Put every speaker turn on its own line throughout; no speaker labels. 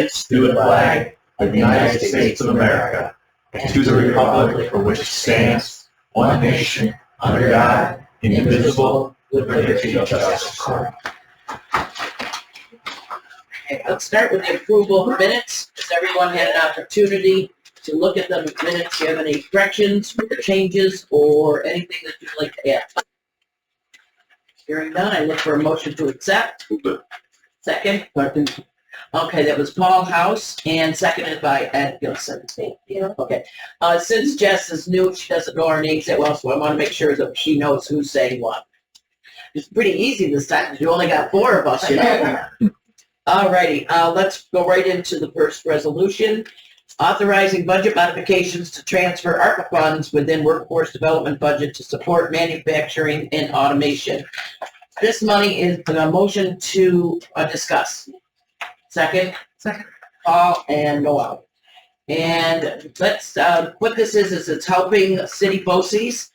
allegiance to the flag of the United States of America and to the republic for which it stands, one nation, under God, indivisible, with liberty and justice for all.
Okay, let's start with the approval of minutes. Has everyone had an opportunity to look at the minutes? Do you have any corrections, changes, or anything that you'd like to add? Hearing none, I look for a motion to accept. Second?
Second.
Okay, that was Paul House and seconded by Ed Gilson. Okay. Since Jess is new, she doesn't know our names that well, so I want to make sure that she knows who's saying what. It's pretty easy this time because you only got 4 of us, you know. Alrighty, let's go right into the first resolution. Authorizing budget modifications to transfer ARPA funds within workforce development budget to support manufacturing and automation. This money is a motion to discuss. Second?
Second.
Paul and Noel. And let's, what this is it's helping city BOCES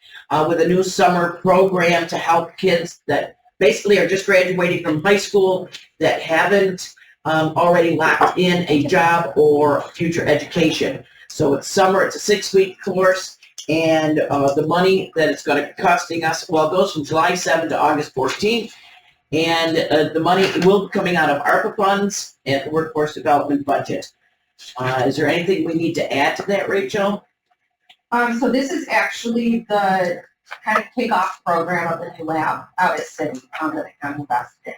with a new summer program to help kids that basically are just graduating from high school that haven't already locked in a job or future education. So it's summer, it's a 6-week course, and the money that it's going to be costing us, well, it goes from July 7th to August 14th, and the money will be coming out of ARPA funds and the workforce development budget. Is there anything we need to add to that, Rachel?
So this is actually the kind of kickoff program of the new lab out at City that the county invested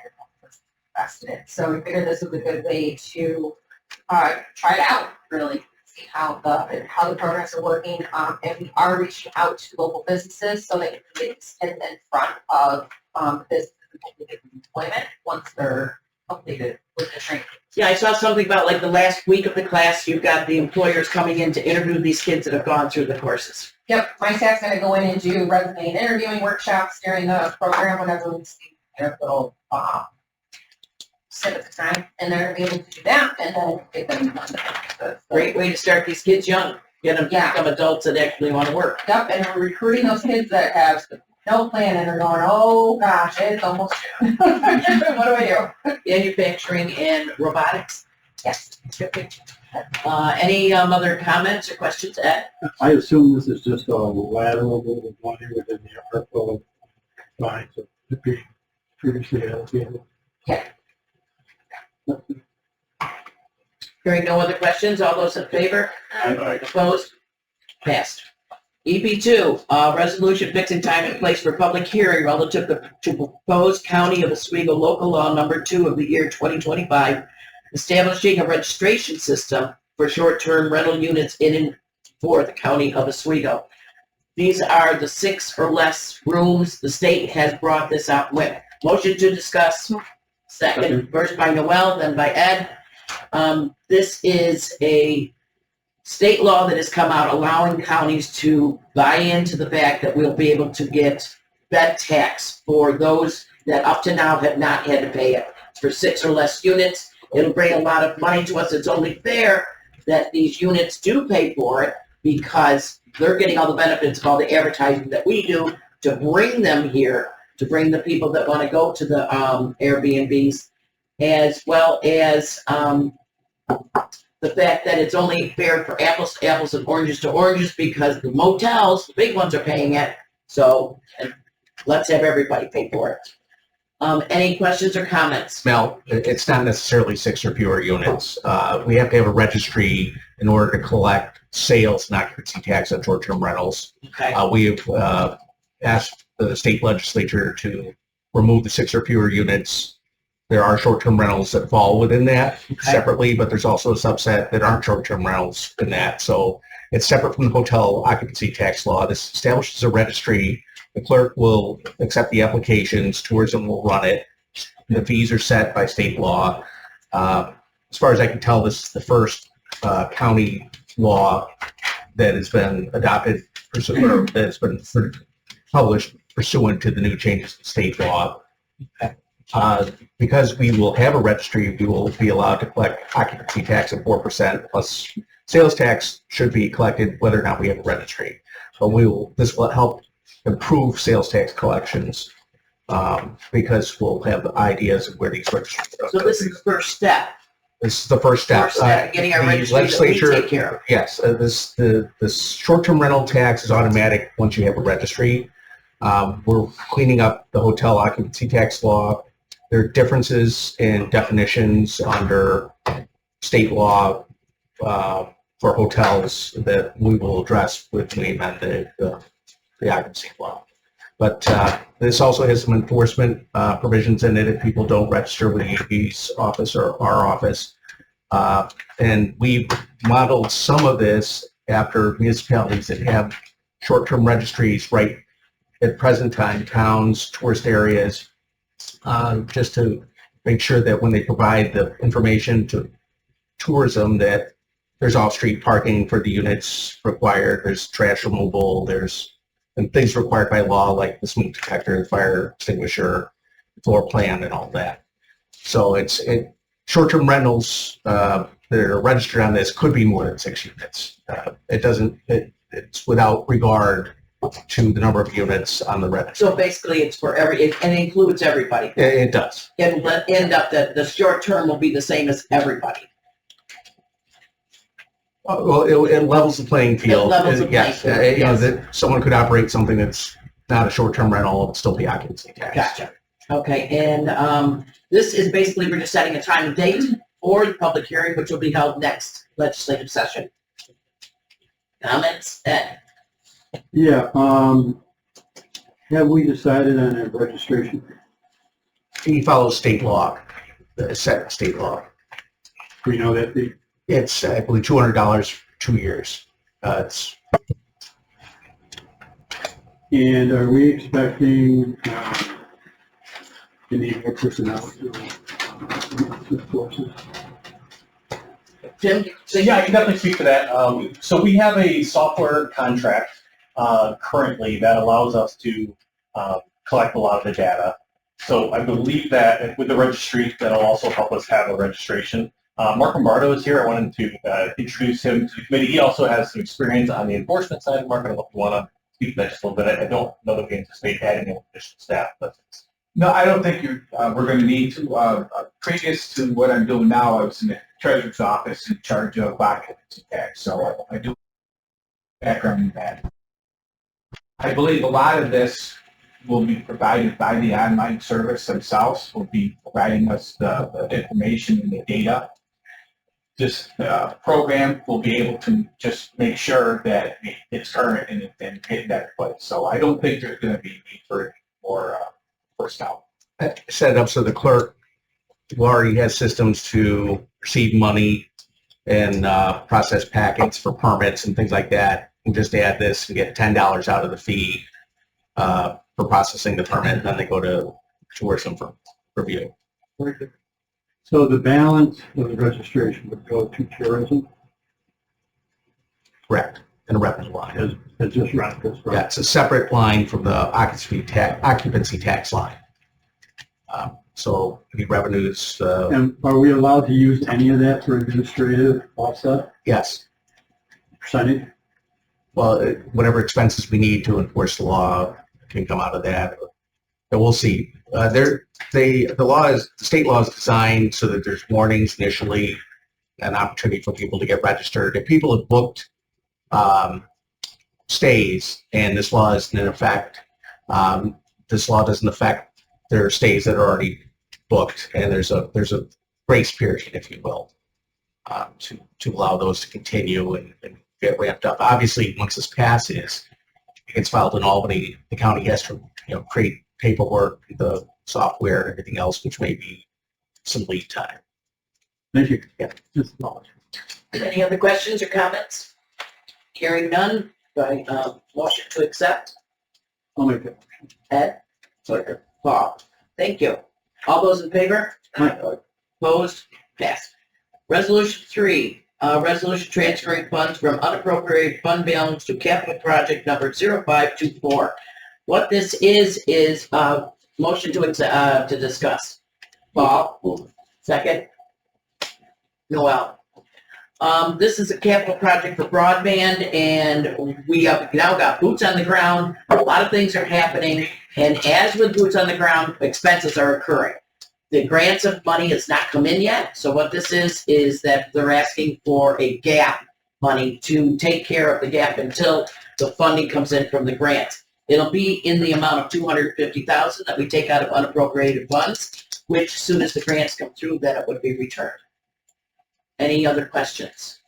in. So we figured this was a good way to try it out, really see how the programs are working. And we are reaching out to local businesses so they can get in front of businesses and get employment once they're completed with the training.
Yeah, I saw something about like the last week of the class, you've got the employers coming in to interview these kids that have gone through the courses.
Yep, my staff's going to go in and do resume and interviewing workshops during the program whenever we see their little at the time, and they're able to do that, and then get them done.
Great way to start these kids young, get them to become adults that actually want to work.
Yep, and we're recruiting those kids that have no plan and are going, oh gosh, it's almost June. What do I do?
Manufacturing and robotics.
Yes.
Any other comments or questions, Ed?
I assume this is just a lateral move of money within the ARPA lines of being previously allocated.
Yeah.
Hearing no other questions, all those in favor?
Aye.
Opposed? Passed. EP2, resolution fixing time and place for public hearing relative to proposed County of Oswego Local Law Number 2 of the year 2025, establishing a registration system for short-term rental units in and for the County of Oswego. These are the 6 or less rooms. The state has brought this out with. Motion to discuss. Second, first by Noel, then by Ed. This is a state law that has come out allowing counties to buy into the fact that we'll be able to get bed tax for those that up to now have not had to pay it. For 6 or less units, it'll bring a lot of money to us. It's only fair that these units do pay for it because they're getting all the benefits of all the advertising that we do to bring them here, to bring the people that want to go to the Airbnbs, as well as the fact that it's only fair for apples to apples and oranges to oranges because the motels, the big ones, are paying it. So let's have everybody pay for it. Any questions or comments?
Mel, it's not necessarily 6 or fewer units. We have to have a registry in order to collect sales and occupancy tax on short-term rentals.
Okay.
We've asked the state legislature to remove the 6 or fewer units. There are short-term rentals that fall within that separately, but there's also a subset that aren't short-term rentals in that. So it's separate from the hotel occupancy tax law. This establishes a registry. The clerk will accept the applications. Tourism will run it. The fees are set by state law. As far as I can tell, this is the first county law that has been adopted, or that has been published pursuant to the new changes in state law. Because we will have a registry, we will be allowed to collect occupancy tax of 4% plus sales tax should be collected whether or not we have a registry. But this will help improve sales tax collections because we'll have ideas of where these registries are.
So this is the first step.
This is the first step.
First step, getting our
The
registry that we
legislature-
take care of.
Yes, the short-term rental tax is automatic once you have a registry. We're cleaning up the hotel occupancy tax law. There are differences in definitions under state law for hotels that we will address when we amend the occupancy law. But this also has some enforcement provisions in it if people don't register with the AP's office or our office. And we modeled some of this after municipalities that have short-term registries right at present time, towns, tourist areas, just to make sure that when they provide the information to tourism that there's off-street parking for the units required, there's trash removal, and things required by law like the smoke detector, the fire extinguisher, floor plan, and all that. So short-term rentals that are registered on this could be more than 6 units. It's without regard to the number of units on the registry.
So basically, it's for it includes everybody.
It does.
It will end up that the short term will be the same as everybody.
Well, it levels the playing field.
It levels the playing
Yes,
field,
you know,
yes.
that someone could operate something that's not a short-term rental and still be occupancy tax.
Gotcha. Okay, and this is basically, we're just setting a time and date for the public hearing, which will be held next legislative session. Comments? Ed?
Yeah, have we decided on a registration?
He follows state law, the set state law.
We know that
It's, I believe, $200 for 2 years.
and are we expecting any more personnel to forces?
Jim?
So yeah, I can definitely speak to that. So we have a software contract currently that allows us to collect a lot of the data. So I believe that with the registry, that'll also help us have a registration. Mark Lombardo is here. I wanted to introduce him to the committee. He also has some experience on the enforcement side. Mark, I don't know if you want to speak to that just a little bit. I don't know that we anticipate adding any additional staff, but
No, I don't think we're going to need to. Previous to what I'm doing now, I was in the treasurer's office in charge of occupancy tax, so I do background in that. I believe a lot of this will be provided by the online service themselves, will be providing us the information and the data. This program will be able to just make sure that it's current and hit that place. So I don't think there's going to be need for any more personnel.
Set it up so the clerk already has systems to receive money and process packets for permits and things like that. And just add this and get $10 out of the fee for processing the permit, and then they go to tourism for review.
So the balance of the registration would go to tourism
Correct. In a revenue line.
as just rentals,
Yeah,
right?
it's a separate line from the occupancy tax line. So the revenues,
And are we allowed to use any of that for administrative offset
yes.
percentage?
Well, whatever expenses we need to enforce the law can come out of that. But we'll see. The state law is designed so that there's warnings initially, an opportunity for people to get registered. If people have booked stays and this law isn't in effect, this law doesn't affect their stays that are already booked, and there's a grace period, if you will, to allow those to continue and get ramped up. Obviously, once this passes, it gets filed in Albany. The county has to, create paperwork, the software, and everything else, which may be some lead time.
Thank you.
Yeah.
Just knowledge.
Any other questions or comments? Hearing none, by motion to accept.
I'll make that.
Ed? Bob? Thank you. All those in favor? Opposed? Passed. Resolution 3, resolution transferring funds from unappropriated fund balance to capital project number 0524. What this is motion to discuss. Bob, second. Noel. This is a capital project for broadband, and we have now got boots on the ground. A lot of things are happening, and as with boots on the ground, expenses are occurring. The grants of money has not come in yet, so what this is that they're asking for a gap money to take care of the gap until the funding comes in from the grants. It'll be in the amount of $250,000 that we take out of unappropriated funds, which as soon as the grants come through, then it would be returned. Any other questions?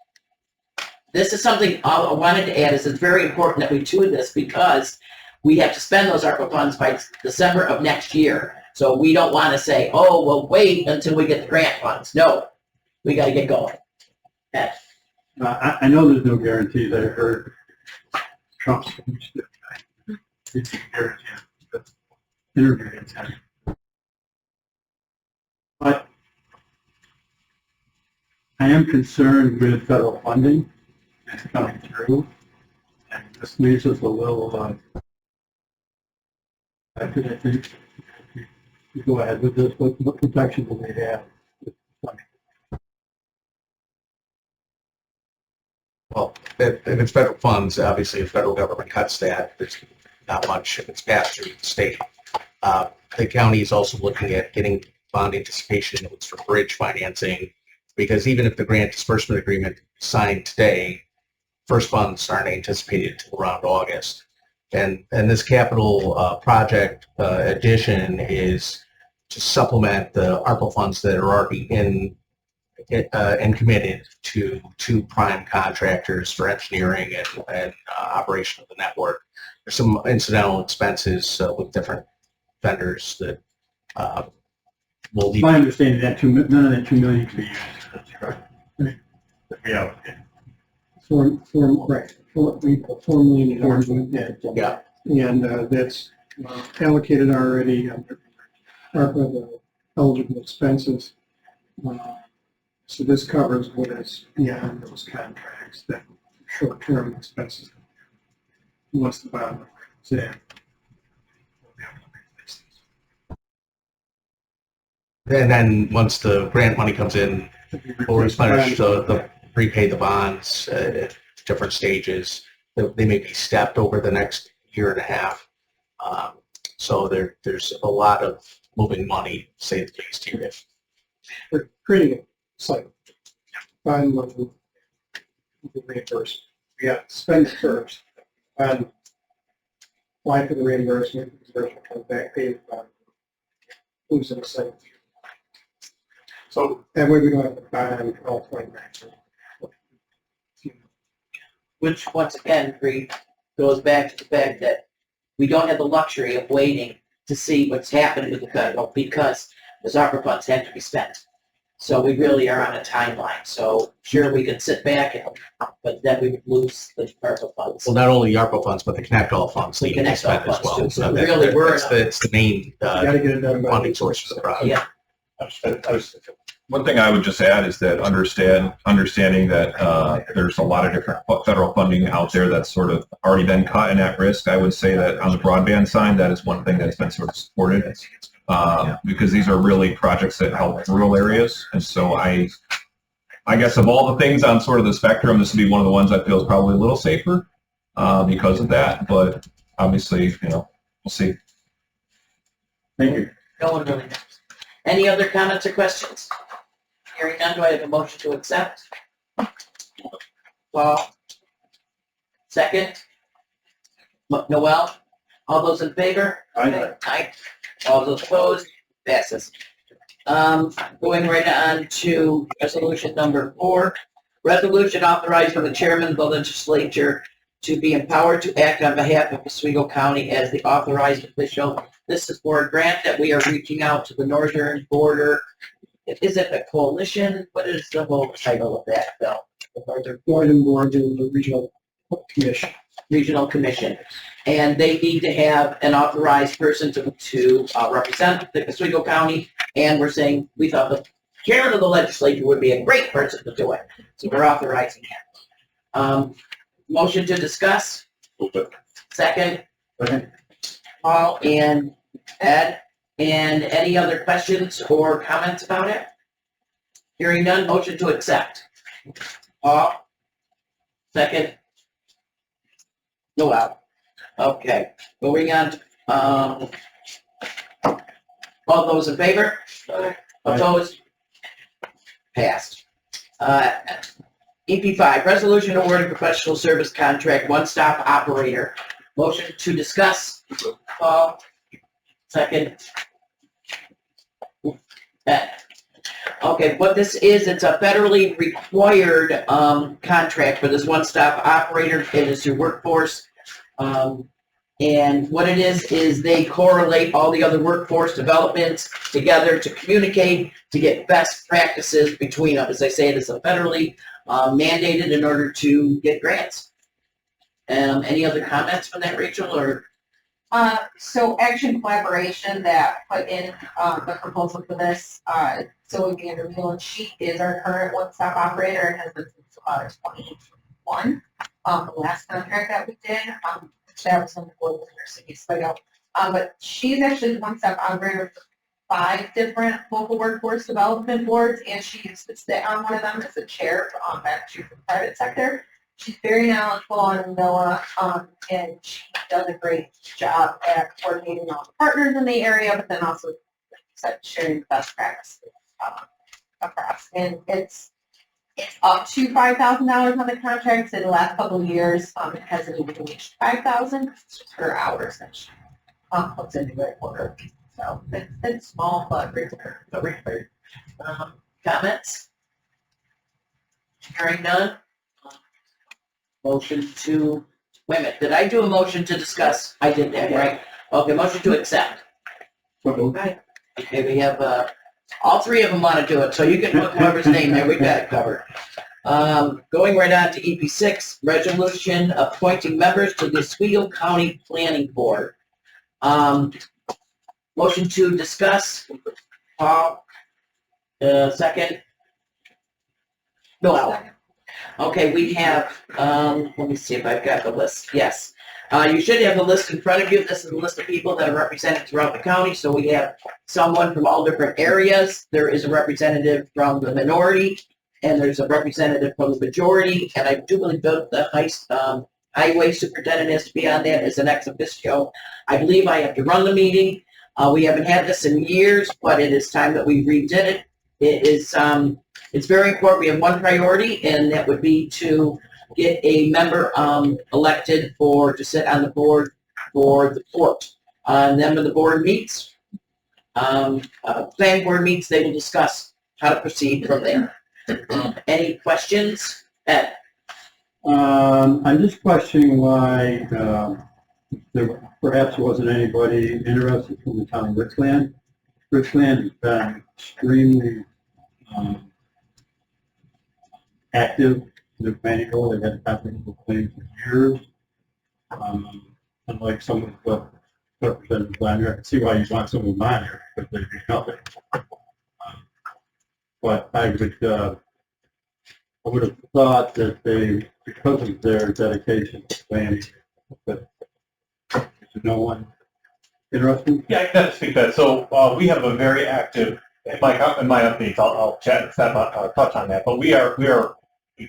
This is something I wanted to add, is it's very important that we do this because we have to spend those ARPA funds by December of next year. So we don't want to say, oh, well, wait until we get the grant funds. No, we got to get going. Okay.
I know there's no guarantees. I heard Trump's speech that he can guarantee the interview intent. But I am concerned with federal funding that's coming through. And this leaves us a little, I think if you go ahead with this, what protection do we have with funding?
Well, if it's federal funds, obviously if federal government cuts that, there's not much if it's passed through the state. The county is also looking at getting bond anticipation notes for bridge financing, because even if the grant disbursement agreement is signed today, first funds aren't anticipated until around August. And this capital project addition is to supplement the ARPA funds that are already in and committed to two prime contractors for engineering and operation of the network. There's some incidental expenses with different vendors that will need.
My understanding that none of that $2 million can be used. That's correct. Yeah.
Right, $4 million.
Yeah.
And that's allocated already under ARPA, the eligible expenses. So this covers what is beyond those contracts, that short-term expenses. Once the bond is in, we'll be able to replace these.
And then once the grant money comes in, we'll replenish repay the bonds at different stages. They may be stepped over the next year and a half. So there's a lot of moving money, say the least here.
We're creating a cycle. Bond money will be reimbursed. We have to spend it first, and apply for the reimbursement, comes back, pay the bond, moves in a cycle.
So
That way we don't have to buy on all 29.
Which, once again, goes back to the fact that we don't have the luxury of waiting to see what's happening with the federal, because those ARPA funds have to be spent. So we really are on a timeline. So sure, we could sit back, but then we would lose the ARPA funds.
Well, not only ARPA funds, but the Connect All funds
The
need to be
Connect
spent
All
as well.
funds, too.
So
So really, we're
that's the main
You gotta get it done by.
funding source for the project.
Yeah.
One thing I would just add is that understanding that there's a lot of different federal funding out there that's sort of already been cut and at risk. I would say that on the broadband side, that is one thing that's been sort of supported because these are really projects that help rural areas. And so I guess of all the things on sort of the spectrum, this would be one of the ones I feel is probably a little safer because of that. But obviously, we'll see.
thank you.
No one really knows. Any other comments or questions? Hearing none, do I have a motion to accept? Paul? Second? Noel? All those in favor?
Aye.
Aye. All those opposed? Passes. Going right on to resolution number 4. Resolution authorizing the chairman of the legislature to be empowered to act on behalf of Oswego County as the authorized official. This is for a grant that we are reaching out to the northern border. Is it a coalition? What is the whole title of that, Bill? The Northern
Northern Oregon, the regional commission.
Regional Commission. And they need to have an authorized person to represent the Oswego County. And we're saying, we thought the chairman of the legislature would be a great person to do it. So we're authorizing him. Motion to discuss? Second? Paul and Ed, and any other questions or comments about it? Hearing none, motion to accept. Paul? Second? Noel? Okay, going on, All those in favor? Opposed? Passed. EP5, resolution awarding professional service contract, one-stop operator. Motion to discuss. Paul, second. Okay, what this is, it's a federally required, contract for this one-stop operator. It is through Workforce. And what it is they correlate all the other workforce developments together to communicate, to get best practices between them. As I say, it is a federally mandated in order to get grants. Any other comments from that, Rachel, or?
So Action Collaboration that put in, the proposal for this, Zoe Vandermeulen, she is our current one-stop operator and has been since, 2021. The last contract that we did, that was on the board with her city, so I know. But she's actually the one-stop operator for 5 different local workforce development boards, and she used to sit on one of them as a chair, actually for the private sector. She's very knowledgeable on NOAA, and she does a great job at coordinating all the partners in the area, but then also, like you said, sharing the best practices across. And it's up to $5,000 on the contract. In the last couple of years, it hasn't even reached $5,000. It's just her hours that she puts into it for her. So it's small, but required.
Comments? Hearing none? Motion to, wait a minute, did I do a motion to discuss? I did that, right? Okay, motion to accept. Okay, we have, all 3 of them want to do it, so you can put whoever's name there, we got it covered. Going right on to EP6, resolution appointing members to the Oswego County Planning Board. Motion to discuss, Paul, second. Noel. Okay, we have, let me see if I've got the list. Yes. You should have the list in front of you. This is the list of people that are represented throughout the county. So we have someone from all different areas. There is a representative from the minority, and there's a representative from the majority. And I do believe the highway superintendent has to be on that as an ex officio. I believe I have to run the meeting. We haven't had this in years, but it is time that we redid it. It is, it's very important. We have one priority, and that would be to get a member elected to sit on the board for the port. And then when the board meets, planning board meets, they will discuss how to proceed from there. Any questions? Ed?
I'm just questioning why there perhaps wasn't anybody interested from the town of Richland. Richland has been extremely active in the planning board. They've had confidential claims for years. Unlike some of the representatives on here, I can see why you want some of them on here, because they do nothing. But I would have thought that they, because of their dedication to planning, that there's no one interested.
Yeah, I can speak to that. So we have a very active, in my updates, I'll chat and touch on that, but we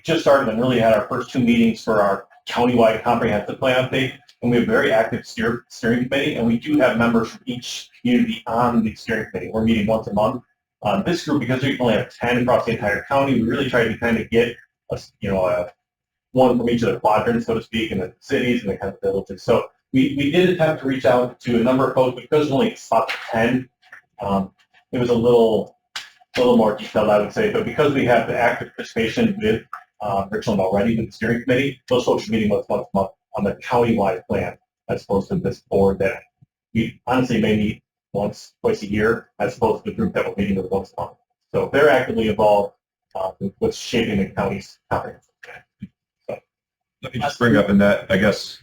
just started and really had our first 2 meetings for our countywide comprehensive plan update, and we have a very active steering committee, and we do have members from each community on the steering committee. We're meeting once a month. This group, because we only have 10 across the entire county, we really try to kind of get one from each of the quadrants, so to speak, in the cities and the kind of villages. So we did attempt to reach out to a number of folks, but because there's only about 10, it was a little more detailed, I would say. But because we have the active participation with Richland already with the steering committee, those folks are meeting once a month on the countywide plan, as opposed to this board that we honestly may meet once, twice a year, as opposed to the group that we're meeting with once a month. So they're actively involved with what's shaping the county's comprehensive plan. So,
let me just bring up in that, I guess,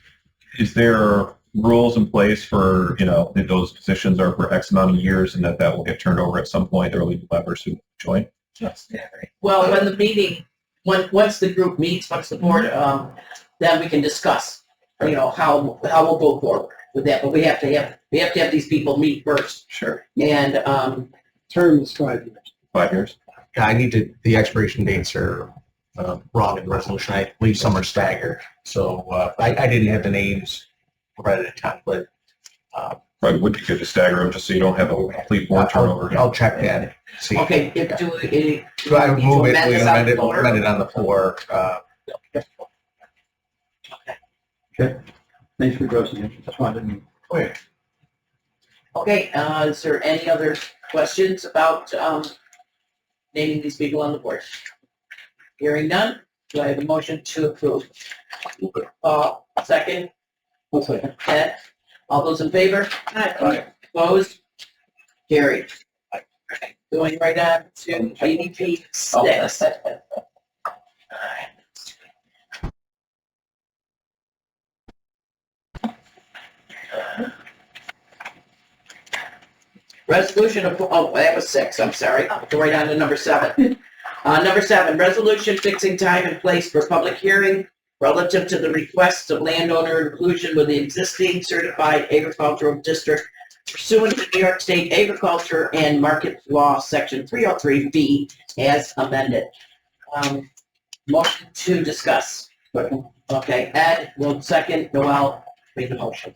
is there rules in place for, that those positions are for X amount of years and that will get turned over at some point, or leave members who join?
Well, when the meeting, once the group meets, once the board, then we can discuss, how we'll go forward with that. But we have to have these people meet first.
Sure.
And
Term is 5 years.
5 years?
Yeah, I need to, the expiration dates are wrong in the resolution. I believe some are staggered. So I didn't have the names right at the time, but
Probably would be good to stagger them just so you don't have a complete board turnover.
I'll check that. See.
Okay, if do it.
So I would move it,
amend
we
this on
amend
the
it,
floor?
amend it on the floor.
Thanks for addressing it. Just wanted to.
Okay, is there any other questions about, naming these people on the board? Hearing none, do I have a motion to approve? Second? Ed, all those in favor? Aye. Opposed? Carried. Going right on to ADP 6. Resolution of, oh, that was 6, I'm sorry. Go right on to number 7. Number 7, resolution fixing time and place for public hearing relative to the requests of landowner inclusion with the existing certified agricultural district pursuant to New York State Agriculture and Market Law, Section 303B, as amended. Motion to discuss. Okay, Ed will second, Noel made the motion.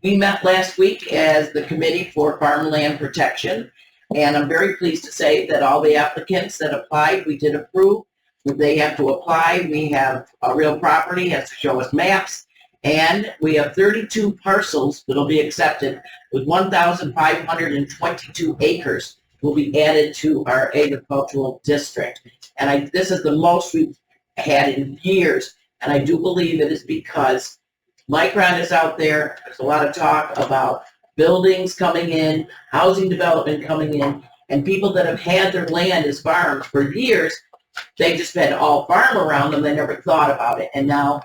We met last week as the Committee for Farmland Protection, and I'm very pleased to say that all the applicants that applied, we did approve. They have to apply. We have a real property, has to show us maps, and we have 32 parcels that'll be accepted with 1,522 acres will be added to our agricultural district. And this is the most we've had in years, and I do believe it is because Micron is out there. There's a lot of talk about buildings coming in, housing development coming in, and people that have had their land as farms for years, they just had all farm around them. They never thought about it. And now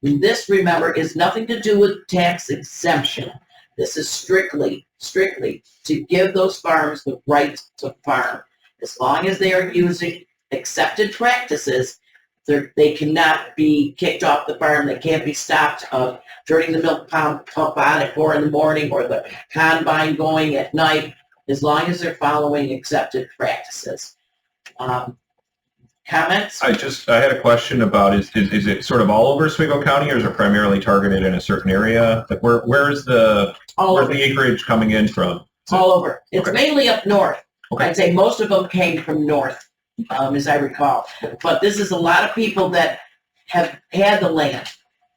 this, remember, is nothing to do with tax exemption. This is strictly to give those farms the right to farm. As long as they are using accepted practices, they cannot be kicked off the farm. They can't be stopped of turning the milk pump on at 4 a.m. or the combine going at night, as long as they're following accepted practices. Comments?
I had a question about, is it sort of all over Oswego County, or is it primarily targeted in a certain area? Like where's the acreage coming in from?
All over. It's
Okay.
mainly up north.
Okay.
I'd say most of them came from north, as I recall. But this is a lot of people that have had the land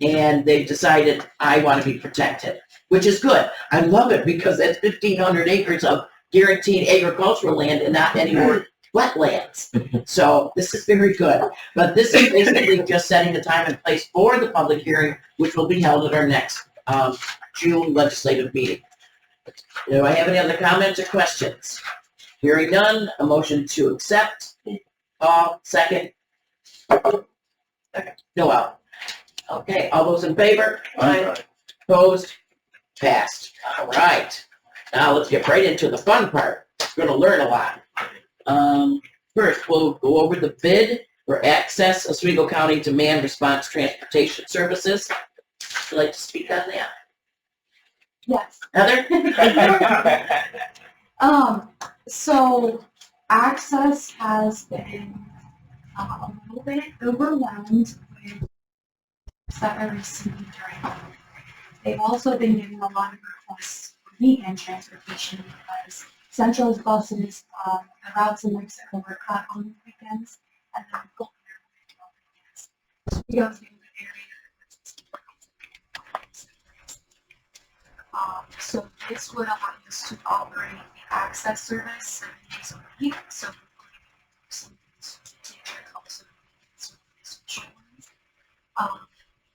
and they've decided, I want to be protected, which is good. I love it because that's 1,500 acres of guaranteed agricultural land and not any more wetlands. So this is very good. But this is basically just setting the time and place for the public hearing, which will be held at our next June legislative meeting. Do I have any other comments or questions? Hearing none, a motion to accept. Second. Noel. Okay, all those in favor? Aye. Opposed? Passed. All right. Now let's get right into the fun part. We're going to learn a lot. First, we'll go over the bid for Access Oswego County Demand Response Transportation Services. Would you like to speak on that?
Yes.
Heather?
So Access has been a little bit overwhelmed with that are received during. They've also been getting a lot of requests for weekend transportation because Central's buses, the routes in Mexico were cut on the weekends, and then go on weekends. So we go through the area. So this would allow us to operate the Access service 7 days a week. So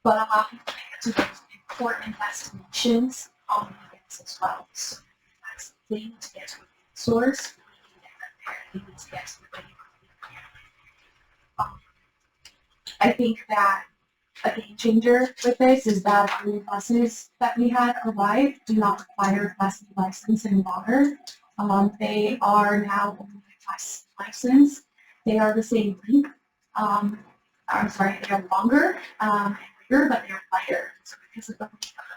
but allow people to get to those important destinations on weekends as well. So that's the thing, to get to a source, we need to get to the venue. I think that a game changer with this is that the buses that we had arrive do not require Class B license in water. They are now only Class C license. They are the same length. I'm sorry, they are longer and bigger, but they're lighter. So because of the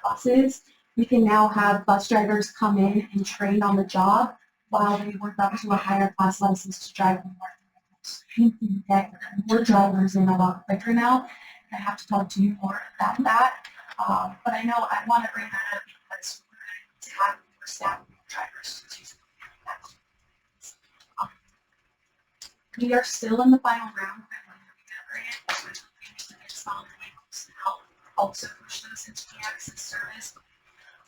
buses, we can now have bus drivers come in and train on the job while they work up to a higher class license to drive more. We can get more drivers in a lot quicker now. I have to talk to you more about that. But I know I want to bring that up because we're staff drivers to we are still in the final round. Also push those into the access service.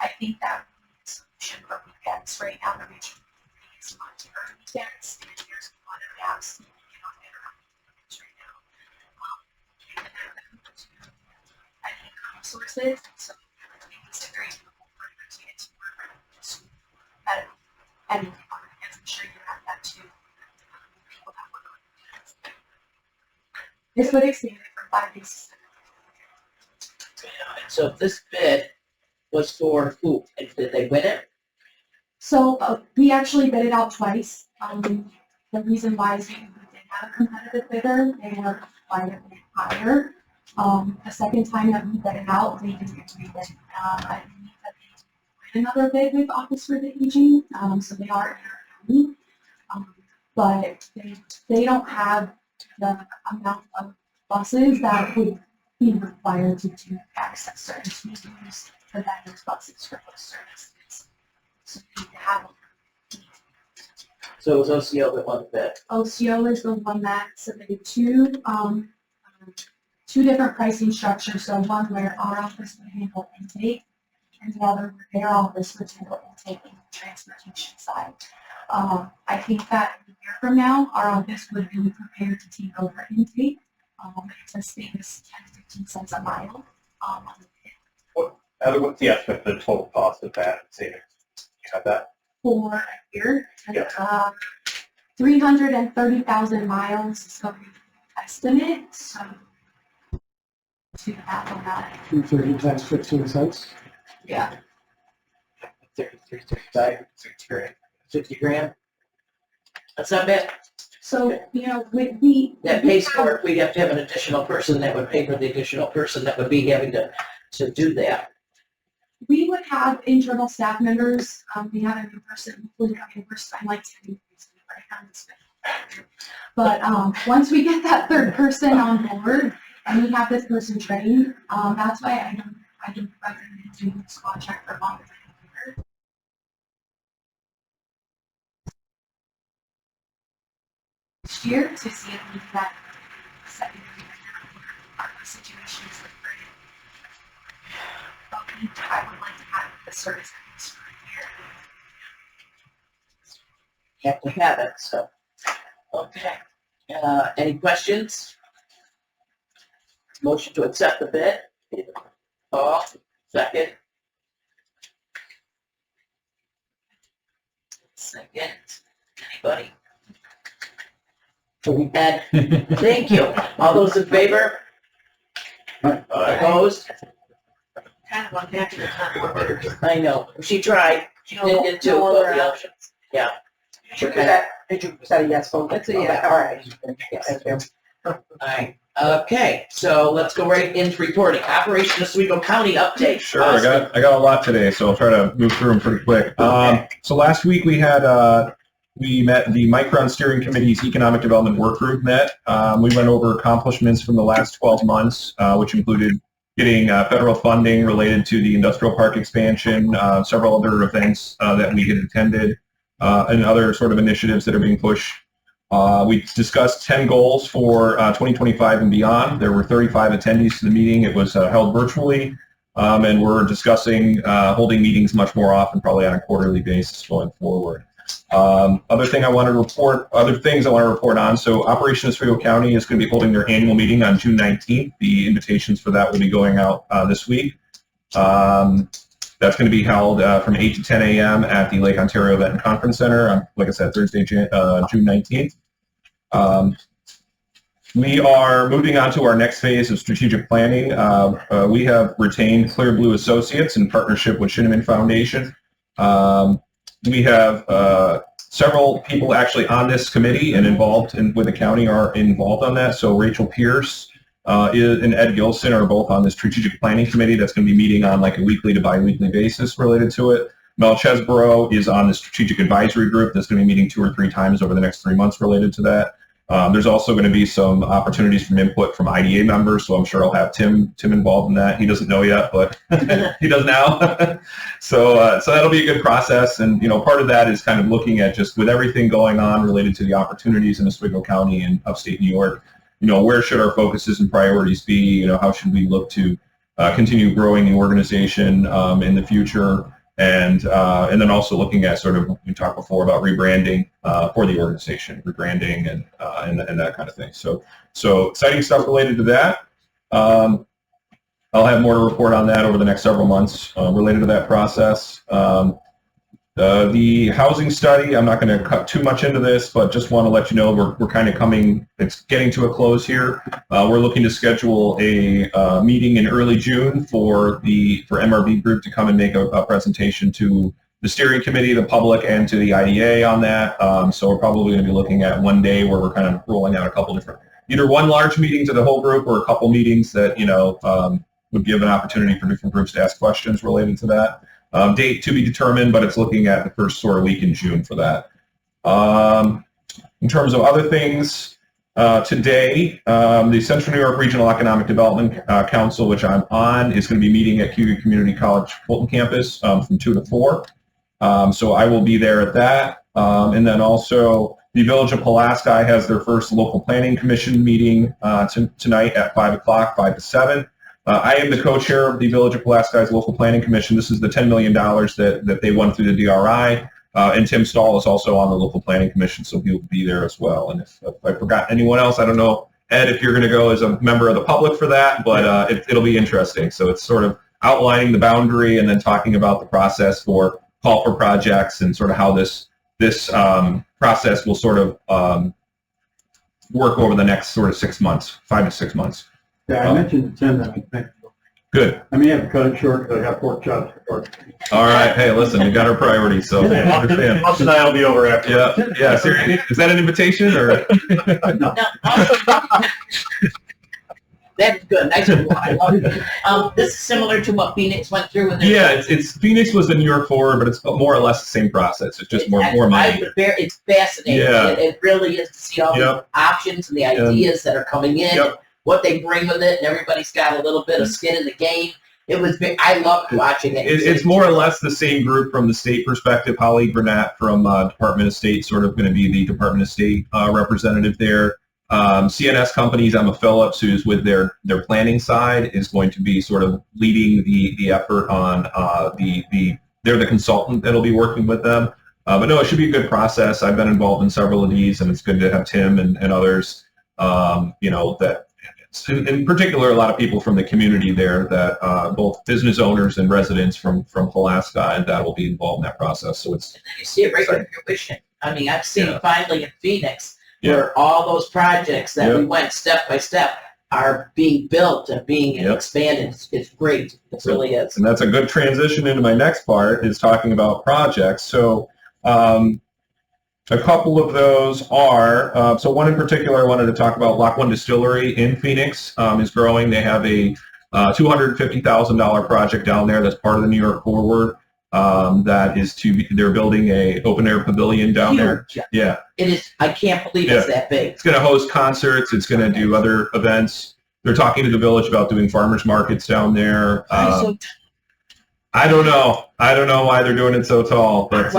I think that would be a solution for weekends. Right now, the region is much for weekends, and there's a lot of gaps in on weekends right now. I think sources, so I think it's a very difficult for to get to work and I'm sure you have that too. People that work on weekends. This would expand it from 5 days.
So this bid was for who? And did they win it?
So we actually bid it out twice. The reason why is we did have a competitive bidder. They were quite a bit higher. The second time that we bid it out, they didn't rebid. I believe that they did another bid with Office for the Aging. So they are in our county. But they don't have the amount of buses that would be required to do access service. We use the vendor's buses for those services. So we have
So it was OCO that won the bid.
OCO is the one that submitted two different pricing structures. So one where our office would handle intake, and the other where their office would handle intake and the transportation side. I think that a year from now, our office would be prepared to take over intake. To save us 10 to 15 cents a mile.
What's the estimate, the total cost of that savings? You have that?
For a year.
Yeah.
330,000 miles is the estimate. So to that on that.
230 times 15 cents.
Yeah.
60 grand. That's not bad.
So, you know, we
That pays for it. We'd have to have an additional person that would pay for the additional person that would be having to do that.
we would have internal staff members. We have a new person who's coming first. I'm like 10 years right now. But once we get that third person on board and we have this person trained, that's why I don't recommend doing this contract for longer than a year. Next year to see if we can that second our situations like but I would like to have the service for a year.
Have to have it, so. Okay. Any questions? Motion to accept the bid? Paul, second. Second. Anybody? Ed, thank you. All those in favor? Opposed? Kind of on back to the top. I know. She tried. She did it too. Both the options. Yeah.
Did you say yes vote?
That's a yes.
All right.
Thank you. All right. Okay, so let's go right into reporting. Operation Oswego County update.
Sure, I got a lot today, so I'll try to move through them pretty quick. So last week we had we met the Micron Steering Committee's Economic Development Work Group met. We went over accomplishments from the last 12 months, which included getting federal funding related to the industrial park expansion, several other events that we had attended, and other sort of initiatives that are being pushed. We discussed 10 goals for 2025 and beyond. There were 35 attendees to the meeting. It was held virtually, and we're discussing holding meetings much more often, probably on a quarterly basis going forward. Other things I want to report on. So Operation Oswego County is going to be holding their annual meeting on June 19th. The invitations for that will be going out this week. That's going to be held from 8 to 10 a.m. at the Lake Ontario Event and Conference Center on, like I said, Thursday, June 19th. We are moving on to our next phase of strategic planning. We have retained Clear Blue Associates in partnership with Shinneman Foundation. We have several people actually on this committee and involved with the county are involved on that. So Rachel Pierce and Ed Gilson are both on the strategic planning committee that's going to be meeting on like a weekly to bi-weekly basis related to it. Mel Chesborough is on the strategic advisory group that's going to be meeting 2 or 3 times over the next 3 months related to that. There's also going to be some opportunities from input from IDA members, so I'm sure I'll have Tim involved in that. He doesn't know yet, but he does now. So that'll be a good process, and part of that is kind of looking at just with everything going on related to the opportunities in Oswego County and upstate New York. Where should our focuses and priorities be? How should we look to continue growing the organization in the future? And then also looking at sort of, we talked before about rebranding for the organization, rebranding and that kind of thing. So exciting stuff related to that. I'll have more to report on that over the next several months related to that process. The housing study, I'm not going to cut too much into this, but just want to let you know we're kind of it's getting to a close here. We're looking to schedule a meeting in early June for MRB Group to come and make a presentation to the steering committee, the public, and to the IDA on that. So we're probably going to be looking at one day where we're kind of rolling out a couple different, either one large meeting to the whole group or a couple meetings that, would give an opportunity for different groups to ask questions related to that. Date to be determined, but it's looking at the first sort of week in June for that. In terms of other things, today, the Central New York Regional Economic Development Council, which I'm on, is going to be meeting at Cuba Community College Fulton campus from 2 to 4. So I will be there at that. And then also the Village of Pulaski has their first local planning commission meeting tonight at 5 o'clock, 5 to 7. I am the co-chair of the Village of Pulaski's Local Planning Commission. This is the $10 million that they won through the DRI. And Tim Stahl is also on the Local Planning Commission, so he'll be there as well. And if I forgot anyone else, I don't know, Ed, if you're going to go as a member of the public for that, but it'll be interesting. So it's sort of outlining the boundary and then talking about the process for call for projects and sort of how this process will sort of work over the next sort of 6 months, 5 to 6 months.
Yeah, I mentioned to Tim that I think.
Good.
I may have to cut it short because I got 4 jobs to work.
All right. Hey, listen, we got our priorities, so I understand.
Mouse and I will be over after.
Yeah. Seriously, is that an invitation or?
No.
That's good. Nice and wide. I love it. This is similar to what Phoenix went through with their.
Yeah, it's Phoenix was the New York Forward, but it's more or less the same process. It's just more money.
It's fascinating.
Yeah.
It really is to see all the options and the ideas that are coming in, what they bring with it, and everybody's got a little bit of skin in the game. I loved watching it.
It's more or less the same group from the state perspective. Holly Burnett from Department of State, sort of going to be the Department of State representative there. CNS Companies, Emma Phillips, who's with their planning side, is going to be sort of leading the effort on they're the consultant that'll be working with them. But no, it should be a good process. I've been involved in several of these, and it's good to have Tim and others, that in particular, a lot of people from the community there that both business owners and residents from Pulaski, and that will be involved in that process. So it's.
And then you see it right in fruition. I mean, I've seen finally in Phoenix where all those projects that we went step by step are being built and being expanded. It's great. It really is.
And that's a good transition into my next part, is talking about projects. So a couple of those are, so one in particular I wanted to talk about, Lock One Distillery in Phoenix is growing. They have a $250,000 project down there that's part of the New York Forward. They're building a open air pavilion down there. Yeah.
It is. I can't believe it's that big.
It's going to host concerts. It's going to do other events. They're talking to the village about doing farmers markets down there. I don't know. I don't know why they're doing it so tall, but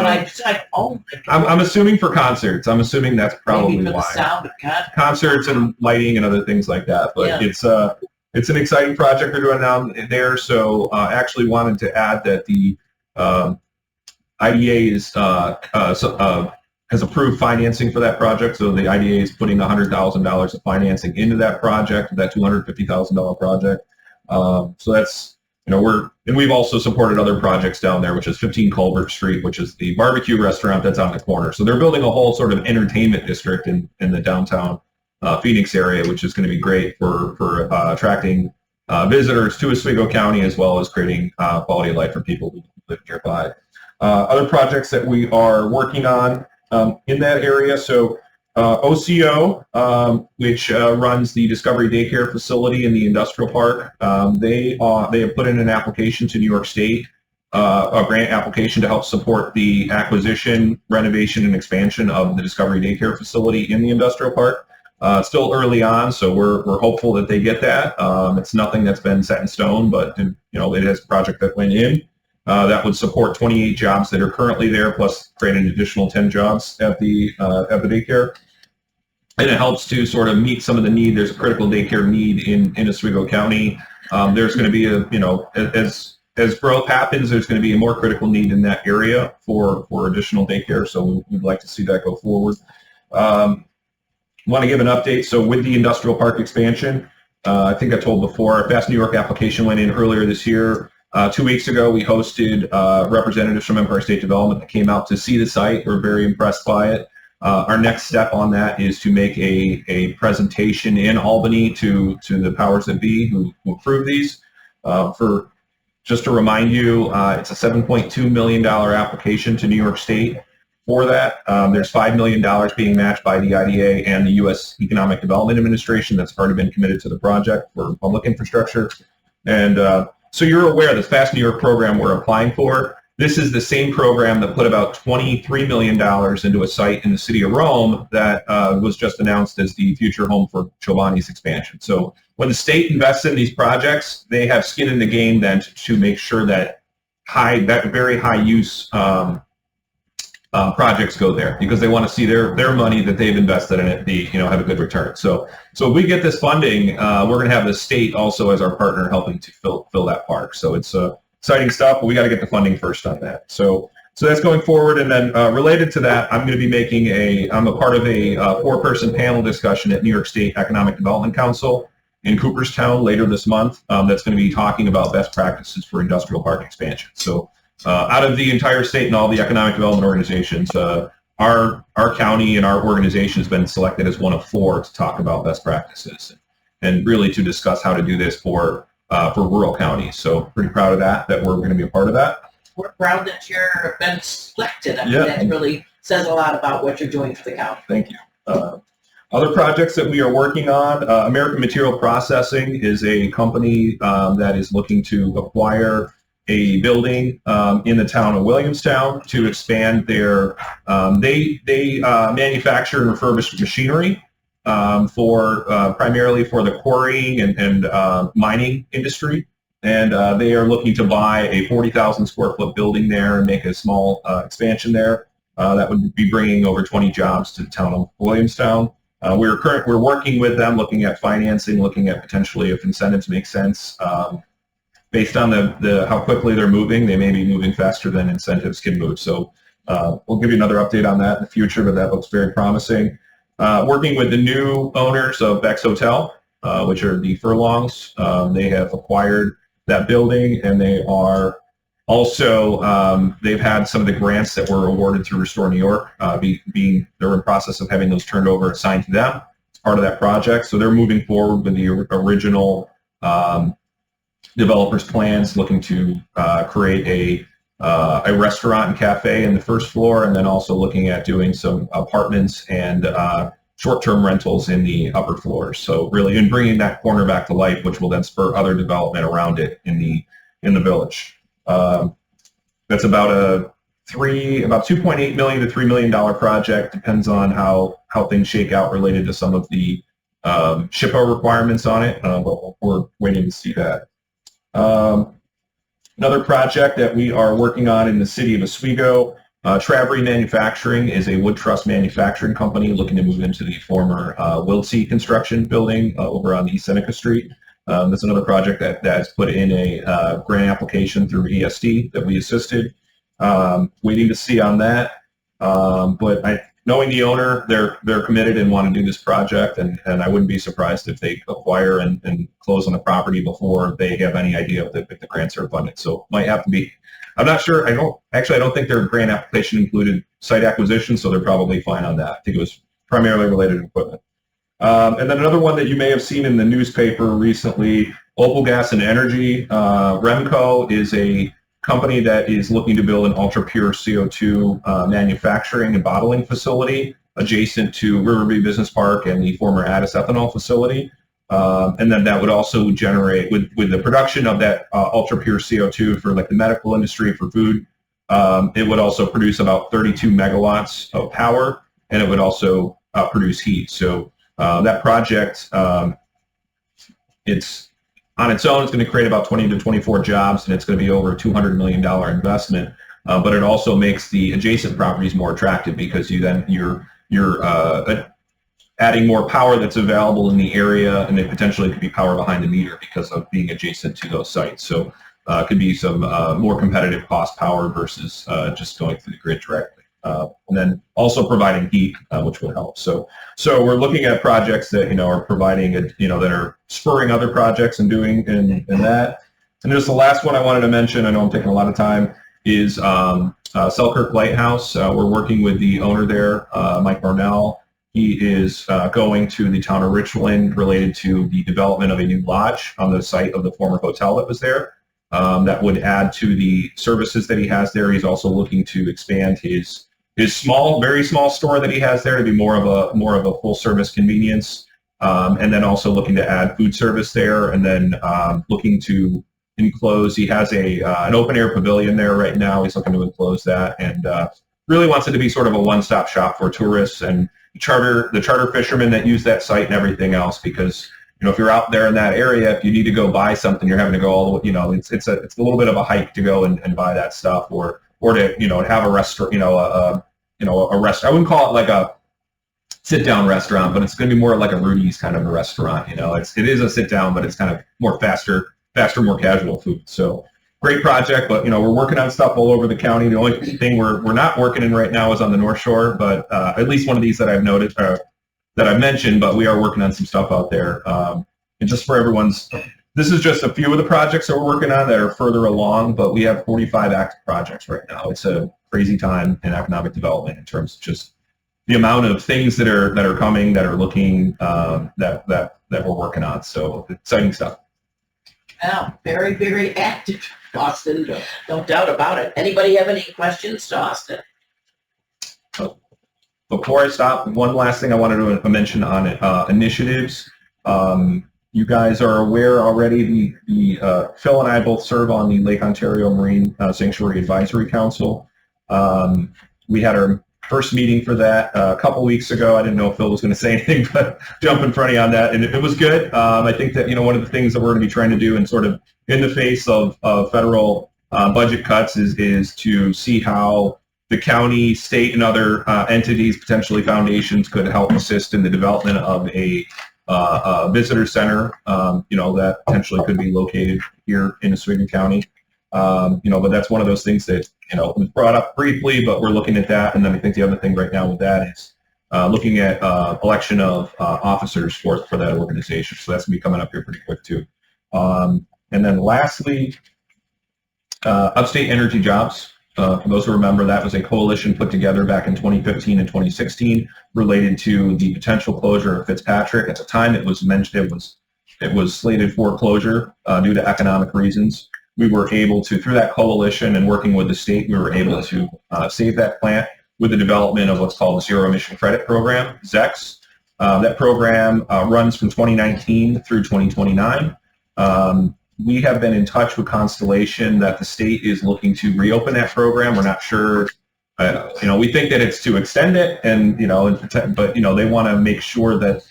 I'm assuming for concerts. I'm assuming that's probably
maybe for
why.
The sound of
concerts and lighting and other things like that. But it's an exciting project they're doing down there. So actually wanted to add that the IDA has approved financing for that project. So the IDA is putting $100,000 of financing into that project, that $250,000 project. So that's. We've also supported other projects down there, which is 15 Colbert Street, which is the barbecue restaurant that's on the corner. So they're building a whole sort of entertainment district in the downtown Phoenix area, which is going to be great for attracting visitors to Oswego County, as well as creating quality of life for people who live nearby. Other projects that we are working on in that area, so OCO, which runs the Discovery Daycare facility in the industrial park, they have put in an application to New York State, a grant application to help support the acquisition, renovation, and expansion of the Discovery Daycare facility in the industrial park. Still early on, so we're hopeful that they get that. It's nothing that's been set in stone, but it is a project that went in that would support 28 jobs that are currently there, plus create an additional 10 jobs at the daycare. And it helps to sort of meet some of the need. There's a critical daycare need in Oswego County. There's going to be as growth happens, there's going to be a more critical need in that area for additional daycare. So we'd like to see that go forward. Want to give an update. So with the industrial park expansion, I think I told before, our Fast New York application went in earlier this year. 2 weeks ago, we hosted representatives from Empire State Development that came out to see the site. We're very impressed by it. Our next step on that is to make a presentation in Albany to the powers that be who approve these. Just to remind you, it's a $7.2 million application to New York State for that. There's $5 million being matched by the IDA and the U.S. Economic Development Administration that's already been committed to the project for public infrastructure. And so you're aware this Fast New York program we're applying for, this is the same program that put about $23 million into a site in the city of Rome that was just announced as the future home for Chobani's expansion. So when the state invests in these projects, they have skin in the game then to make sure that very high use projects go there, because they want to see their money that they've invested in it have a good return. So if we get this funding, we're going to have the state also as our partner helping to fill that park. So it's exciting stuff, but we got to get the funding first on that. So that's going forward. And then related to that, I'm going to be I'm a part of a 4-person panel discussion at New York State Economic Development Council in Cooperstown later this month. That's going to be talking about best practices for industrial park expansion. So out of the entire state and all the economic development organizations, our county and our organization has been selected as one of 4 to talk about best practices and really to discuss how to do this for rural counties. So pretty proud of that we're going to be a part of that.
We're proud that you've been selected. I mean,
Yeah.
that really says a lot about what you're doing for the county.
Thank you. Other projects that we are working on, American Material Processing is a company that is looking to acquire a building in the town of Williamstown to expand their, they manufacture and refurbish machinery primarily for the quarrying and mining industry. And they are looking to buy a 40,000 square foot building there and make a small expansion there. That would be bringing over 20 jobs to the town of Williamstown. We're working with them, looking at financing, looking at potentially if incentives make sense. Based on how quickly they're moving, they may be moving faster than incentives can move. So we'll give you another update on that in the future, but that looks very promising. Working with the new owners of Bex Hotel, which are the Furlongs. They have acquired that building, and they are also, they've had some of the grants that were awarded through Restore New York, they're in process of having those turned over, assigned to them as part of that project. So they're moving forward with the original developers' plans, looking to create a restaurant and cafe in the first floor, and then also looking at doing some apartments and short-term rentals in the upper floors. So really, in bringing that corner back to life, which will then spur other development around it in the village. That's about $2.8 million to $3 million project. Depends on how things shake out related to some of the SHPO requirements on it, but we're waiting to see that. Another project that we are working on in the city of Oswego, Travery Manufacturing is a wood truss manufacturing company looking to move into the former Wiltsey construction building over on East Seneca Street. That's another project that has put in a grant application through ESD that we assisted. Waiting to see on that. But knowing the owner, they're committed and want to do this project, and I wouldn't be surprised if they acquire and close on the property before they have any idea if the grants are funded. So might have to be. I'm not sure. I don't think their grant application included site acquisition, so they're probably fine on that. I think it was primarily related to equipment. And then another one that you may have seen in the newspaper recently, Opal Gas and Energy. Remco is a company that is looking to build an ultra-pure CO2 manufacturing and bottling facility adjacent to Riverview Business Park and the former Addis ethanol facility. And then that would also generate, with the production of that ultra-pure CO2 for like the medical industry, for food, it would also produce about 32 megawatts of power, and it would also produce heat. So That project, it's on its own, it's going to create about 20 to 24 jobs, and it's going to be over a $200 million investment. But it also makes the adjacent properties more attractive because you're adding more power that's available in the area, and it potentially could be power behind the meter because of being adjacent to those sites. So it could be some more competitive cost power versus just going through the grid directly. And then also providing heat, which will help. So we're looking at projects that, are providing, that are spurring other projects and doing and that. And just the last one I wanted to mention, I know I'm taking a lot of time, is Selkirk Lighthouse. We're working with the owner there, Mike Marnell. He is going to the town of Richland related to the development of a new lodge on the site of the former hotel that was there. That would add to the services that he has there. He's also looking to expand his small, very small store that he has there to be more of a full service convenience, and then also looking to add food service there, and then looking to enclose. He has an open air pavilion there right now. He's looking to enclose that, and really wants it to be sort of a one-stop shop for tourists and the charter fishermen that use that site and everything else. Because if you're out there in that area, if you need to go buy something, you're having to go all the way. It's a little bit of a hike to go and buy that stuff, or to have a restaurant, a restaurant. I wouldn't call it like a sit-down restaurant, but it's going to be more like a Rudy's kind of a restaurant. It is a sit-down, but it's kind of more faster, more casual food. So great project, but we're working on stuff all over the county. The only thing we're not working in right now is on the North Shore, but at least one of these that I've noted, that I've mentioned, but we are working on some stuff out there. And just for this is just a few of the projects that we're working on that are further along, but we have 45 active projects right now. It's a crazy time in economic development in terms of just the amount of things that are coming, that are looking, that we're working on. So exciting stuff.
Wow, very, very active, Austin. No doubt about it. Anybody have any questions to Austin?
Before I stop, one last thing I wanted to mention on initiatives. You guys are aware already, Phil and I both serve on the Lake Ontario Marine Sanctuary Advisory Council. We had our first meeting for that a couple weeks ago. I didn't know if Phil was going to say anything, but jump in front of you on that. And it was good. I think that, one of the things that we're going to be trying to do, and sort of in the face of federal budget cuts, is to see how the county, state, and other entities, potentially foundations, could help assist in the development of a visitor center, that potentially could be located here in Oswego County. But that's one of those things that, was brought up briefly, but we're looking at that. And then I think the other thing right now with that is looking at election of officers for that organization. So that's going to be coming up here pretty quick too. And then lastly, Upstate Energy Jobs. For those who remember, that was a coalition put together back in 2015 and 2016 related to the potential closure of Fitzpatrick. At the time, it was mentioned it was slated for closure due to economic reasons. We were able to, through that coalition and working with the state, we were able to save that plant with the development of what's called the Zero Emission Credit Program, ZECS. That program runs from 2019 through 2029. We have been in touch with Constellation that the state is looking to reopen that program. We're not sure. We think that it's to extend it, but they want to make sure that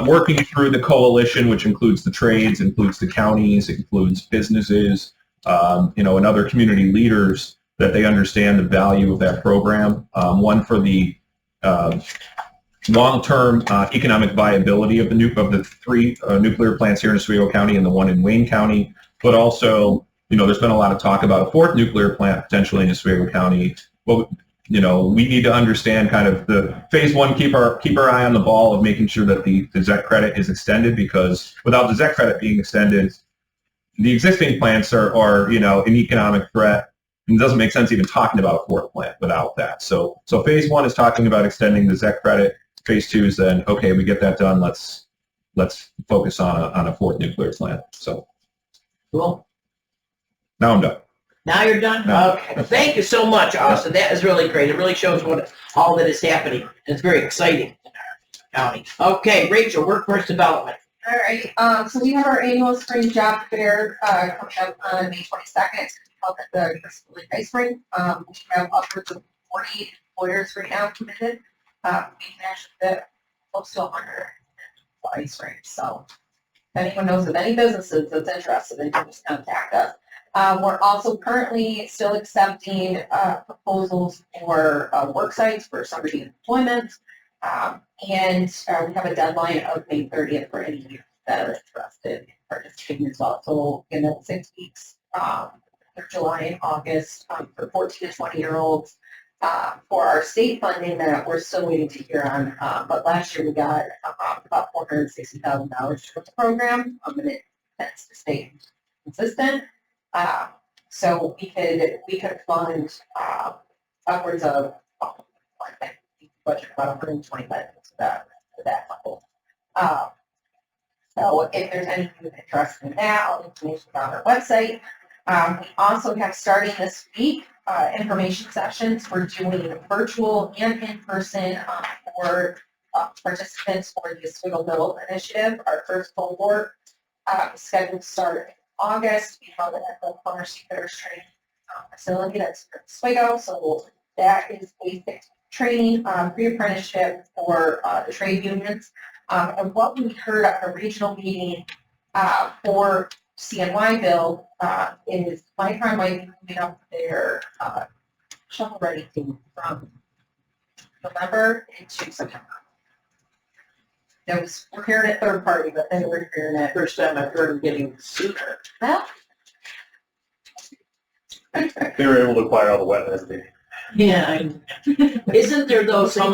working through the coalition, which includes the trades, includes the counties, includes businesses, and other community leaders, that they understand the value of that program. One, for the long-term economic viability of the three nuclear plants here in Oswego County and the one in Wayne County, but also, there's been a lot of talk about a fourth nuclear plant potentially in Oswego County. Well, we need to understand kind of the phase one, keep our eye on the ball of making sure that the ZEC credit is extended, because without the ZEC credit being extended, the existing plants are an economic threat. And it doesn't make sense even talking about a fourth plant without that. So phase one is talking about extending the ZEC credit. Phase two is then, okay, we get that done. Let's focus on a fourth nuclear plant. So
Cool.
Now I'm done.
Now you're done?
No.
Okay. Thank you so much, Austin. That is really great. It really shows all that is happening. It's very exciting in our county. Okay, Rachel, workforce development.
All right, so we have our annual spring job fair, coming up on May 22nd. It's held at the Crystal Lake Ice Rink. We have upwards of 40 employers right now committed. We can actually fit close to 100 employees range. So if anyone knows of any businesses that's interested, they can just contact us. We're also currently still accepting proposals for work sites for somebody in employment. And we have a deadline of May 30th for any youth that are interested in participating as well. So in the 6 weeks, July and August, for 14 to 20-year-olds, for our state funding that we're still waiting to hear on. But last year we got about $460,000 for the program, and it tends to stay consistent. So we could fund upwards of budget about 120 to that level. So if there's any interest in that, all the information is on our website. We also have, starting this week, information sessions. We're doing virtual and in-person for participants for the Oswego Build Initiative. Our first cohort is scheduled to start in August. We held it at the Plumber Seafarers Training facility that's in Oswego. So that is basic training, pre-apprenticeship for the trade unions. And what we heard at a regional meeting for CNY Build is Micron might be moving up their shovel-ready team from November into September. We're hearing it third party, but then we're hearing it.
First time I've heard of getting sooner.
Well,
They were able to acquire all the wetlands.
Yeah. Isn't there though some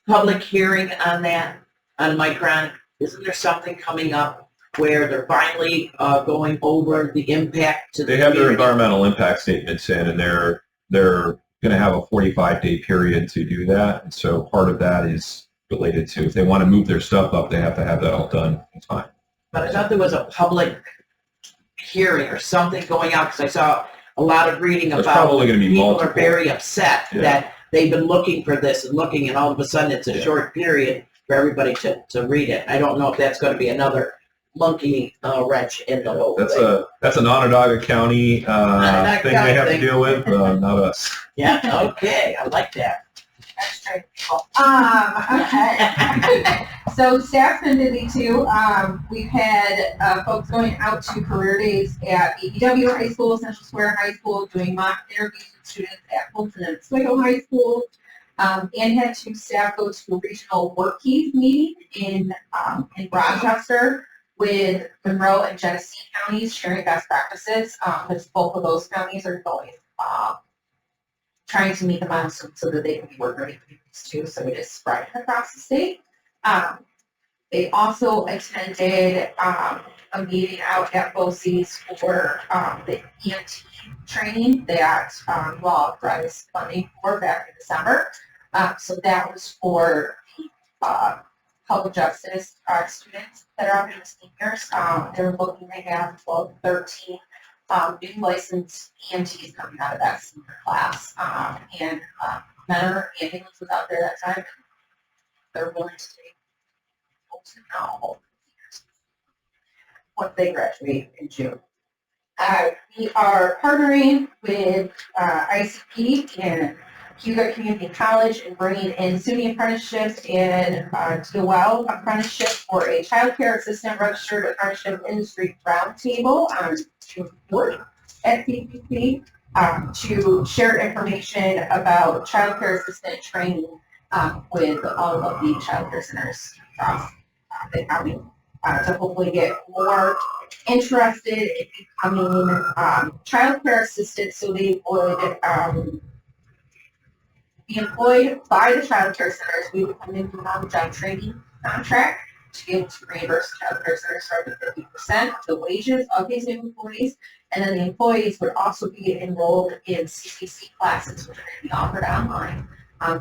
public hearing on that, on Micron? Isn't there something coming up where they're finally going over the impact to the
They have their
community?
environmental impact statements in, and they're going to have a 45-day period to do that. And so part of that is related to, if they want to move their stuff up, they have to have that all done in time.
But I thought there was a public hearing or something going on, because I saw a lot of reading
There's
about
probably going to be
people
multiple.
are very upset
Yeah.
that they've been looking for this and looking, and all of a sudden it's a
Yeah.
short period for everybody to read it. I don't know if that's going to be another monkey wrench in the whole thing.
That's an Onondaga County
Onondaga
thing
County
they have
thing.
to deal with, not us.
Yeah, okay, I like that.
that's right. Okay. So staff's been busy too. We've had folks going out to career days at BBW High School, Central Square High School, doing mock interviews with students at Fulton and Oswego High School, and had two staff go to a regional work keys meeting in Rochester with Monroe and Genesee counties, sharing best practices, because both of those counties are going trying to meet the milestones so that they can be work ready for these too. So it is spread across the state. They also attended a meeting out at BOCES for the EMT training that Law provides funding for back in December. So that was for public justice students that are up in the seniors. They're looking to have 12, 13 new licensed EMTs coming out of that senior class. And Mentor Ambulance was out there that time. They're willing to take folks now once they graduate in June. We are partnering with ICP and Hugo Community College and bringing in SUNY apprenticeships and DOL apprenticeship for a child care assistant registered apprenticeship industry roundtable on June 4th at CPC to share information about child care assistant training with all of the child care centers across the county to hopefully get more interested in becoming child care assistants, so they would be employed by the child care centers. We would come into an on-the-job training contract to be able to reimburse child care centers for 50% of the wages of these new employees, and then the employees would also be enrolled in CPC classes, which are going to be offered online,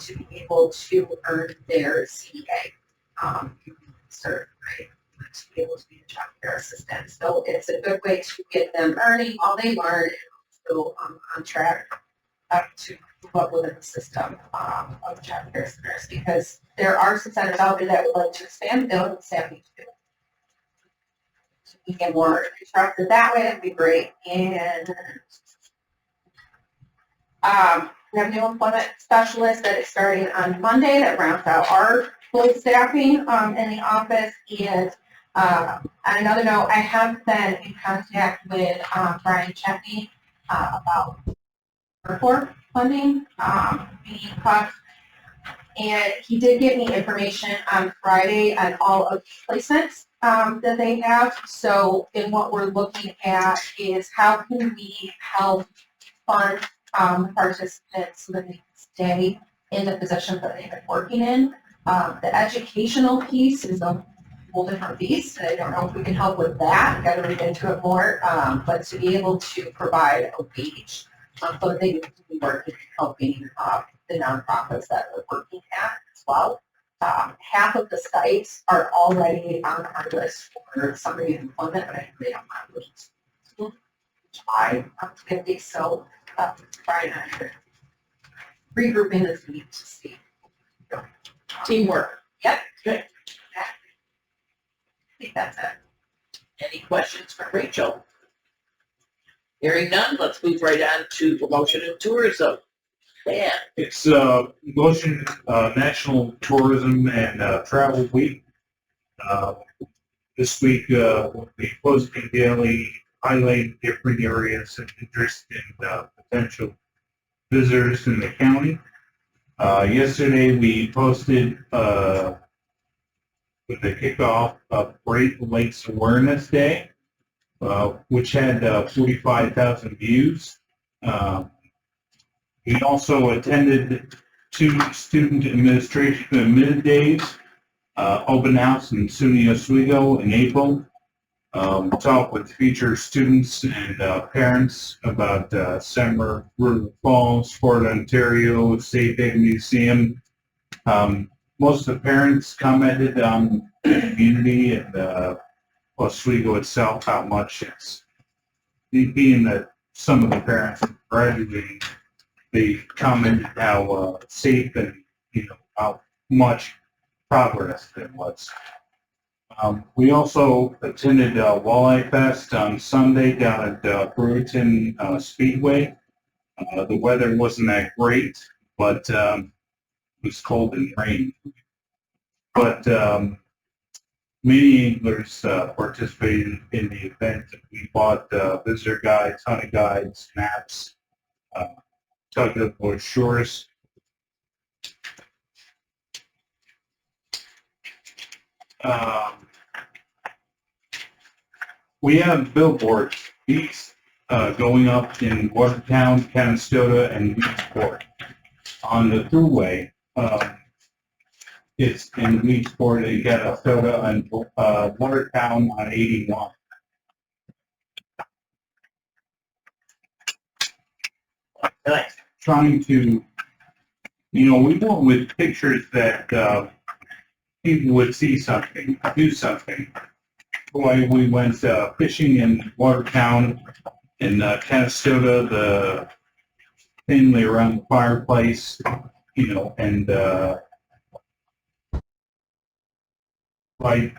to be able to earn their CDA certificate to be able to be a child care assistant. So it's a good way to get them earning while they learn and also on track to move up within the system of child care centers, because there are some centers out there that would like to expand. They don't staff need to do. So we get more instructed that way, that'd be great. And we have new employment specialist that is starting on Monday that rounds out our full staffing, in the office. And, on another note, I have been in contact with, Brian Chetney, about airport funding, being cost. And he did give me information on Friday on all of the placements, that they have. So, and what we're looking at is how can we help fund, participants so that they can stay in the positions that they've been working in. The educational piece is a whole different beast, and I don't know if we can help with that. Got to read into it more, but to be able to provide a wage, so that they can be working, helping, the nonprofits that we're working at as well. Half of the sites are already on our list for somebody's employment, but I think they don't have leads. Why? So, Brian and I are regrouping this week to see.
Teamwork.
Yep.
Good.
I think that's it.
Any questions for Rachel? Hearing none, let's move right on to promotion and tourism. Dan,
It's motion National Tourism and Travel Week. This week we'll be posting daily, highlighting different areas of interest in potential visitors in the county. Yesterday we posted with the kickoff of Great Lakes Awareness Day, which had 45,000 views. We also attended 2 student administration admitted days, open house in SUNY Oswego in April. Talk with future students and parents about Summer River Falls, Florida, Ontario, State Haven Museum. Most of the parents commented on the community and Oswego itself, how much it's, being that some of the parents are graduating, they commented how safe and, how much progress there was. We also attended Walleye Fest on Sunday down at Brewerton Speedway. The weather wasn't that great, but it was cold and rainy. But many anglers participated in the event. We bought visitor guides, hunting guides, maps, tug brochures. We have billboards, these going up in Watertown, Canastota, and Weedsport. On the thruway, it's in Weedsport, and Canastota, and Watertown on 81.
nice.
Trying to, we went with pictures that people would see something, do something. Why we went fishing in Watertown, in Canastota, the family around the fireplace, and like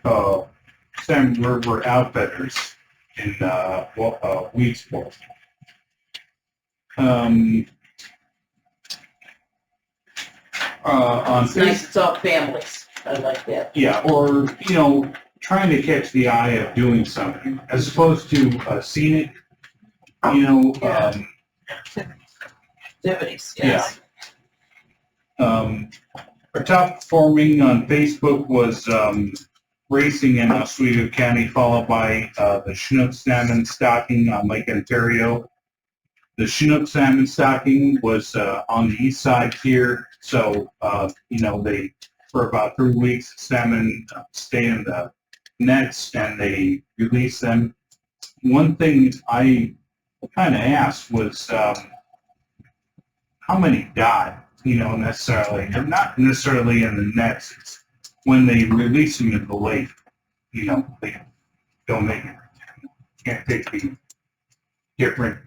Sam River Outfitters in Weedsport. On
It's nice, it's all families. I like that.
Yeah, or, trying to catch the eye of doing something, as opposed to scenic,
Activities, yes.
Our top performing on Facebook was racing in Oswego County, followed by the Chinook Salmon Stocking on Lake Ontario. The Chinook Salmon Stocking was on the east side here, so, they, for about 3 weeks, salmon stay in the nets and they release them. One thing I kind of asked was how many died, necessarily. They're not necessarily in the nets. It's when they release them in the lake, they don't make it. Can't take the different